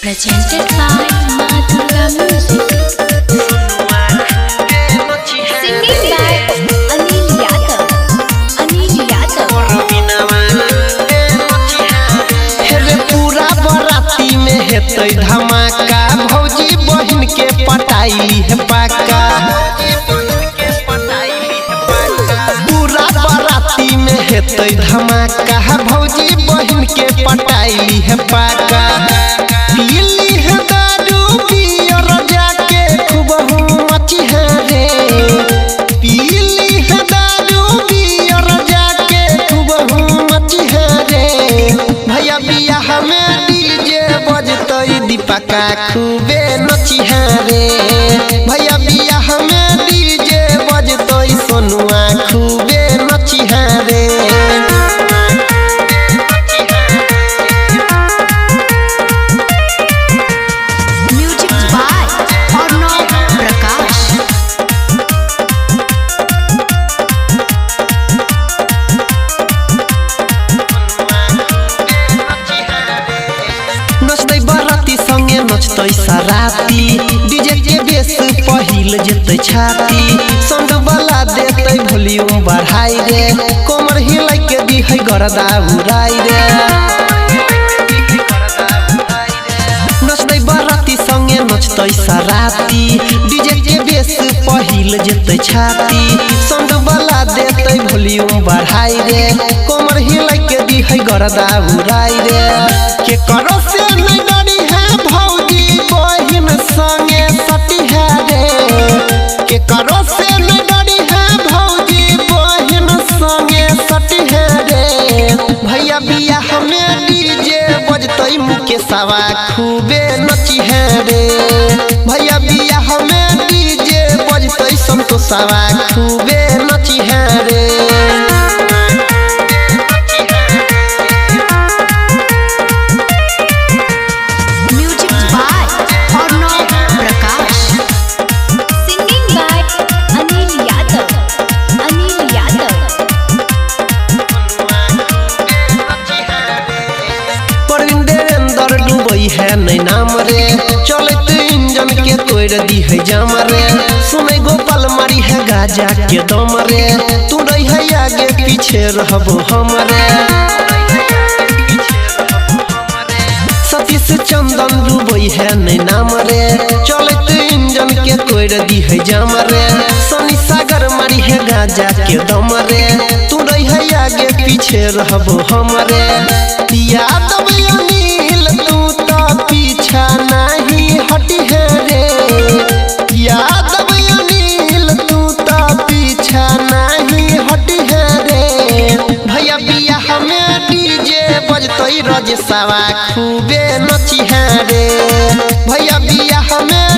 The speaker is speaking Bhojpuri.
Presented by Madhurga Music. Singing by Anil Yadav. हेरे पूरा बराती में हेतै धमाका, भौजी बहिन के पटाइली है पाका। पूरा बराती में हेतै धमाका, भौजी बहिन के पटाइली है पाका। पीली है दारू पियर जाके खूब मची है रे। पीली है दारू पियर जाके खूब मची है रे। भैया बियाह में डीजे बजतै दीपका खूबे नची है रे। भैया बियाह में डीजे बजतै सोनुआ खूबे नची है रे। Music by Arnav Prakash. नचतै बराती संगे नचतै सराती, डीजे के बेस पहिल जेतै छाती। संग वाला देतै वॉल्यूम बढ़ाई रे, कमर हिलाई के दिहै गरदा उड़ाई रे। नचतै बराती संगे नचतै सराती, डीजे के बेस पहिल जेतै छाती। संग वाला देतै वॉल्यूम बढ़ाई रे, कमर हिलाई के दिहै गरदा उड़ाई रे। के करो से नहीं डरी है भौजी बहिन संगे सटी है रे। के करो से नहीं डरी है भौजी बहिन संगे सटी है रे। भैया बियाह में डीजे बजतै मुकेशवा खूबे नची है रे। भैया बियाह में डीजे बजतै संतोषवा खूबे नची है रे। Music by Arnav Prakash. Singing by Anil Yadav. Parveen Devendra Dubai है नहीं नाम रे, चलत इंजन के तोड़ दी है जाम रे। सुनै गोपाल मारी है गाजा के दम रे, तू रही है आगे पीछे रहबो हमरे। सतीश चंदन डूबई है नहीं नाम रे, चलत इंजन के तोड़ दी है जाम रे। सनी सागर मारी है गाजा के दम रे, तू रही है आगे पीछे रहबो हमरे। यादव अनिल तू तो पीछा नहीं हटी है रे। यादव अनिल तू तो पीछा नहीं हटी है रे। भैया बियाह में डीजे बजतै रजसवा खूबे नची है रे। भैया बियाह में